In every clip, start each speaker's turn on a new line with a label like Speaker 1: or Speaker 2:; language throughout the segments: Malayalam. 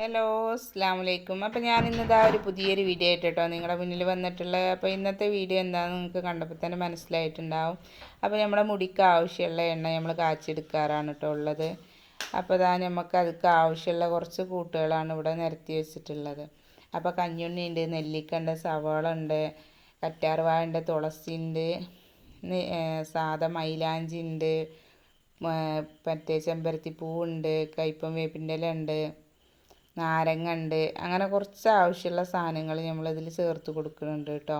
Speaker 1: ഹലോ അസ്സാം വലൈക്കും. അപ്പോൾ ഞാൻ ഇന്നിതാ ഒരു പുതിയൊരു വീഡിയോ ആയിട്ട് കേട്ടോ നിങ്ങളുടെ മുന്നിൽ വന്നിട്ടുള്ളത്. അപ്പോൾ ഇന്നത്തെ വീഡിയോ എന്താണെന്ന് നിങ്ങൾക്ക് കണ്ടപ്പോൾ തന്നെ മനസ്സിലായിട്ടുണ്ടാവും. അപ്പോൾ നമ്മുടെ മുടിക്ക് ആവശ്യമുള്ള എണ്ണ നമ്മൾ കാച്ചെടുക്കാറാണ് കേട്ടോ ഉള്ളത്. അപ്പോൾ ഇതാ നമുക്ക് അതിക്ക് ആവശ്യമുള്ള കുറച്ച് കൂട്ടുകളാണ് ഇവിടെ നിരത്തി വെച്ചിട്ടുള്ളത്. അപ്പോൾ കഞ്ഞുണ്ണി ഉണ്ട്, നെല്ലിക്ക ഉണ്ട്, സവാള ഉണ്ട്, കറ്റാർവാഴ ഉണ്ട്, തുളസി ഉണ്ട്, സാദാ മൈലാഞ്ചി ഉണ്ട്, മറ്റേ ചെമ്പരത്തി പൂവുണ്ട്, കയ്പം വേപ്പിൻ്റെ ഇല ഉണ്ട്, നാരങ്ങ ഉണ്ട്. അങ്ങനെ കുറച്ച് ആവശ്യമുള്ള സാധനങ്ങൾ നമ്മളിതിൽ ചേർത്ത് കൊടുക്കുന്നുണ്ട് കേട്ടോ.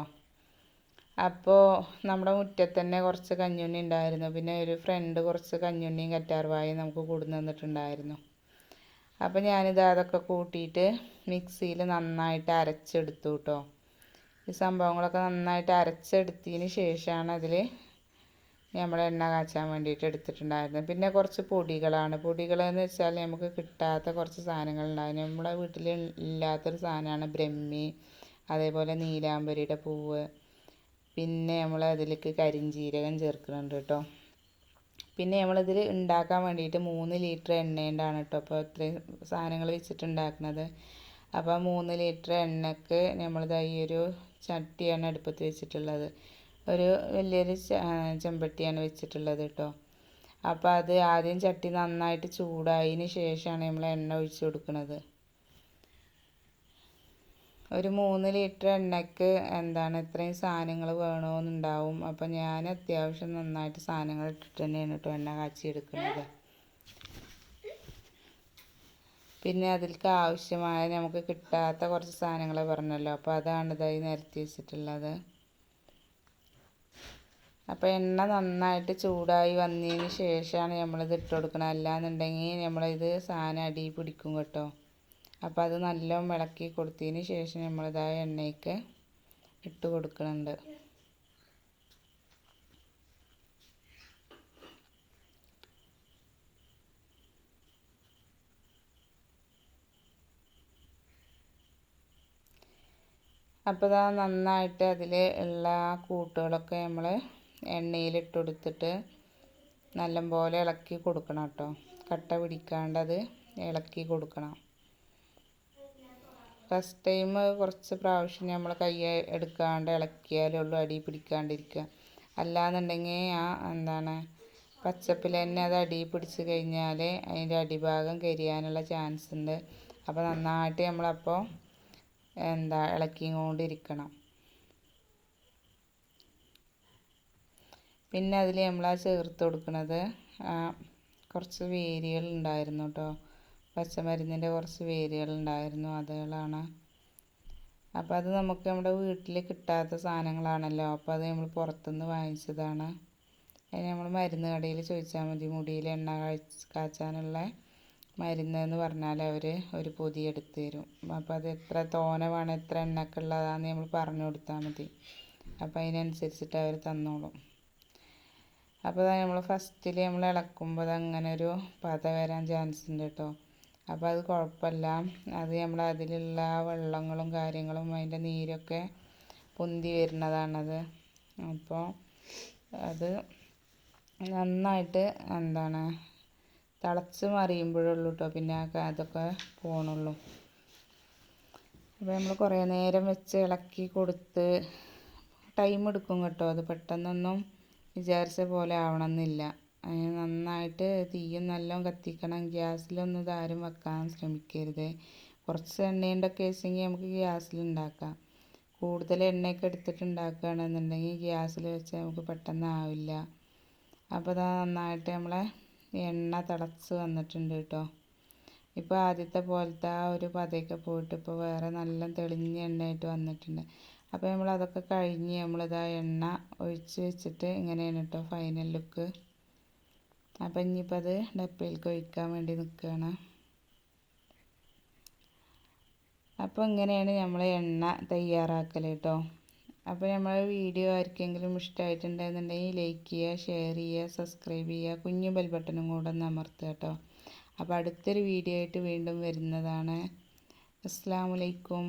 Speaker 1: അപ്പോൾ നമ്മുടെ മുറ്റത്ത് തന്നെ കുറച്ച് കഞ്ഞുണ്ണി ഉണ്ടായിരുന്നു. പിന്നെ ഒരു ഫ്രണ്ട് കുറച്ച് കഞ്ഞുണ്ണിയും കറ്റാർവാഴയും നമുക്ക് കൊടുന്ന് തന്നിട്ടുണ്ടായിരുന്നു. അപ്പോൾ ഞാനിത് അതൊക്കെ കൂട്ടിയിട്ട് മിക്സിയിൽ നന്നായിട്ട് അരച്ചെടുത്തു കേട്ടോ. ഈ സംഭവങ്ങളൊക്കെ നന്നായിട്ട് അരച്ചെടുത്തതിന് ശേഷമാണ് അതിൽ നമ്മൾ എണ്ണ കാച്ചാൻ വേണ്ടിയിട്ട് എടുത്തിട്ടുണ്ടായിരുന്നു. പിന്നെ കുറച്ച് പൊടികളാണ്. പൊടികളെന്ന് വെച്ചാൽ നമുക്ക് കിട്ടാത്ത കുറച്ച് സാധനങ്ങളുണ്ടായിരുന്നു. നമ്മളെ വീട്ടിൽ ഇല്ലാത്തൊരു സാധനമാണ് ബ്രഹ്മി, അതേപോലെ നീലാംബരിയുടെ പൂവ്. പിന്നെ നമ്മൾ അതിലേക്ക് കരിഞ്ജീരകം ചേർക്കുന്നുണ്ട് കേട്ടോ. പിന്നെ നമ്മളിതിൽ ഉണ്ടാക്കാൻ വേണ്ടിയിട്ട് 3 ലിറ്റർ എണ്ണയുണ്ടാണ് കേട്ടോ അപ്പോൾ ഇത്രയും സാധനങ്ങൾ വെച്ചിട്ടുണ്ടാക്കുന്നത്. അപ്പോൾ 3 ലിറ്റർ എണ്ണയ്ക്ക് നമ്മളിത് ഈ ഒരു ചട്ടിയാണ് അടുപ്പത്ത് വെച്ചിട്ടുള്ളത്. ഒരു വലിയൊരു ചെമ്പട്ടിയാണ് വെച്ചിട്ടുള്ളത് കേട്ടോ. അപ്പോൾ അത് ആദ്യം ചട്ടി നന്നായിട്ട് ചൂടായതിന് ശേഷമാണ് നമ്മൾ എണ്ണ ഒഴിച്ച് കൊടുക്കുന്നത്. ഒരു 3 ലിറ്റർ എണ്ണയ്ക്ക് ഇത്രയും സാധനങ്ങൾ വേണമെന്നുണ്ടാവും. അപ്പോൾ ഞാൻ അത്യാവശ്യം നന്നായിട്ട് സാധനങ്ങൾ ഇട്ടിട്ട് തന്നെയാണ് കേട്ടോ എണ്ണ കാച്ചിയെടുക്കുന്നത്. പിന്നെ അതിലേക്ക് ആവശ്യമായ നമുക്ക് കിട്ടാത്ത കുറച്ച് സാധനങ്ങൾ പറഞ്ഞല്ലോ, അപ്പോൾ അതാണ് ഇതായി നിരത്തി വെച്ചിട്ടുള്ളത്. അപ്പോൾ എണ്ണ നന്നായിട്ട് ചൂടായി വന്നതിന് ശേഷമാണ് നമ്മളിത് ഇട്ട് കൊടുക്കണം. അല്ലാന്നുണ്ടെങ്കിൽ നമ്മളിത് സാധനം അടി പിടിക്കും കേട്ടോ. അപ്പോൾ അത് നല്ലോണം ഇളക്കി കൊടുത്തതിന് ശേഷം നമ്മളിത് ആ എണ്ണയ്ക്ക് ഇട്ട് കൊടുക്കുന്നുണ്ട്. അപ്പോൾ ഇതാ നന്നായിട്ട് അതിൽ ഉള്ള കൂട്ടുകളൊക്കെ നമ്മൾ എണ്ണയിലിട്ട് കൊടുത്തിട്ട് നല്ലപോലെ ഇളക്കി കൊടുക്കണം കേട്ടോ. കട്ട പിടിക്കാണ്ട് അത് ഇളക്കി കൊടുക്കണം. ഫസ്റ്റ് ടൈം കുറച്ച് പ്രാവശ്യം നമ്മൾ കൈ എടുക്കാണ്ട് ഇളക്കിയാലേ ഉള്ളൂ അടി പിടിക്കാണ്ടിരിക്കുക. അല്ലാന്നുണ്ടെങ്കിൽ പച്ചപ്പിൽ തന്നെ അത് അടി പിടിച്ച് കഴിഞ്ഞാൽ അതിൻ്റെ അടിഭാഗം കരിയാനുള്ള ചാൻസ് ഉണ്ട്. അപ്പോൾ നന്നായിട്ട് നമ്മളപ്പോൾ ഇളക്കിക്കൊണ്ടിരിക്കണം. പിന്നെ അതിൽ നമ്മൾ ചേർത്ത് കൊടുക്കുന്നത് കുറച്ച് വേരുകൾ ഉണ്ടായിരുന്നു കേട്ടോ. പച്ചമരുന്നിൻ്റെ കുറച്ച് വേരുകൾ ഉണ്ടായിരുന്നു, അതുകളാണ്. അപ്പോൾ അത് നമുക്ക് നമ്മുടെ വീട്ടിൽ കിട്ടാത്ത സാധനങ്ങളാണല്ലോ. അപ്പോൾ അത് നമ്മൾ പുറത്തുനിന്ന് വാങ്ങിച്ചതാണ്. അതിന് നമ്മൾ മരുന്ന് കടയിൽ ചോദിച്ചാൽ മതി. മുടിയിൽ എണ്ണ കാച്ചാനുള്ള മരുന്ന് എന്ന് പറഞ്ഞാൽ അവർ ഒരു പൊതി എടുത്ത് തരും. അപ്പോൾ അത് എത്ര തോന വേണം, എത്ര എണ്ണയൊക്കെ ഉള്ളതാണെന്ന് നമ്മൾ പറഞ്ഞു കൊടുത്താൽ മതി. അപ്പോൾ അതിനനുസരിച്ചിട്ട് അവർ തന്നോളും. അപ്പോൾ നമ്മൾ ഫസ്റ്റിൽ നമ്മൾ ഇളക്കുമ്പോൾ അതങ്ങനെ ഒരു പത വരാൻ ചാൻസ് ഉണ്ട് കേട്ടോ. അപ്പോൾ അത് കുഴപ്പമില്ല. അത് നമ്മൾ അതിലുള്ള വെള്ളങ്ങളും കാര്യങ്ങളും അതിൻ്റെ നീരൊക്കെ പൊന്തി വരുന്നതാണത്. അപ്പോൾ അത് നന്നായിട്ട് തിളച്ച് മറിയുമ്പോഴുള്ളൂ കേട്ടോ പിന്നെ അതൊക്കെ പോകണുള്ളൂ. അപ്പോൾ നമ്മൾ കുറേ നേരം വെച്ച് ഇളക്കി കൊടുത്ത് ടൈം എടുക്കും കേട്ടോ. അത് പെട്ടെന്നൊന്നും വിചാരിച്ച പോലെ ആവണമെന്നില്ല. അതിന് നന്നായിട്ട് തീയും നല്ലോണം കത്തിക്കണം. ഗ്യാസിലൊന്നും ഇതാരും വെക്കാൻ ശ്രമിക്കരുത്. കുറച്ച് എണ്ണയുണ്ടൊക്കെ വെച്ചെങ്കിൽ നമുക്ക് ഗ്യാസിലുണ്ടാക്കാം. കൂടുതൽ എണ്ണയൊക്കെ എടുത്തിട്ട് ഉണ്ടാക്കുകയാണെന്നുണ്ടെങ്കിൽ ഗ്യാസിൽ വെച്ചാൽ നമുക്ക് പെട്ടെന്ന് ആവില്ല. അപ്പോൾ അത് നന്നായിട്ട് നമ്മളെ എണ്ണ തിളച്ച് വന്നിട്ടുണ്ട് കേട്ടോ. ഇപ്പോൾ ആദ്യത്തെ പോലത്തെ ആ ഒരു പതയൊക്കെ പോയിട്ട് ഇപ്പോൾ വേറെ നല്ല തെളിഞ്ഞ എണ്ണയായിട്ട് വന്നിട്ടുണ്ട്. അപ്പോൾ നമ്മളതൊക്കെ കഴിഞ്ഞ് നമ്മളിതാ എണ്ണ ഒഴിച്ച് വെച്ചിട്ട് ഇങ്ങനെയാണ് കേട്ടോ ഫൈനൽ ലുക്ക്. അപ്പം ഇനിയിപ്പോൾ അത് ഡപ്പയിലേക്ക് ഒഴിക്കാൻ വേണ്ടി നിൽക്കുകയാണ്. അപ്പോൾ ഇങ്ങനെയാണ് നമ്മൾ എണ്ണ തയ്യാറാക്കൽ കേട്ടോ. അപ്പോൾ നമ്മളെ വീഡിയോ ആർക്കെങ്കിലും ഇഷ്ടമായിട്ടുണ്ടെന്നുണ്ടെങ്കിൽ ലൈക്ക് ചെയ്യുക, ഷെയർ ചെയ്യുക, സബ്സ്ക്രൈബ് ചെയ്യുക, കുഞ്ഞു ബെൽ ബട്ടണും കൂടെ ഒന്ന് അമർത്തുക കേട്ടോ. അപ്പോൾ അടുത്തൊരു വീഡിയോ ആയിട്ട് വീണ്ടും വരുന്നതാണ്. അസ്സലാമു അലൈക്കും.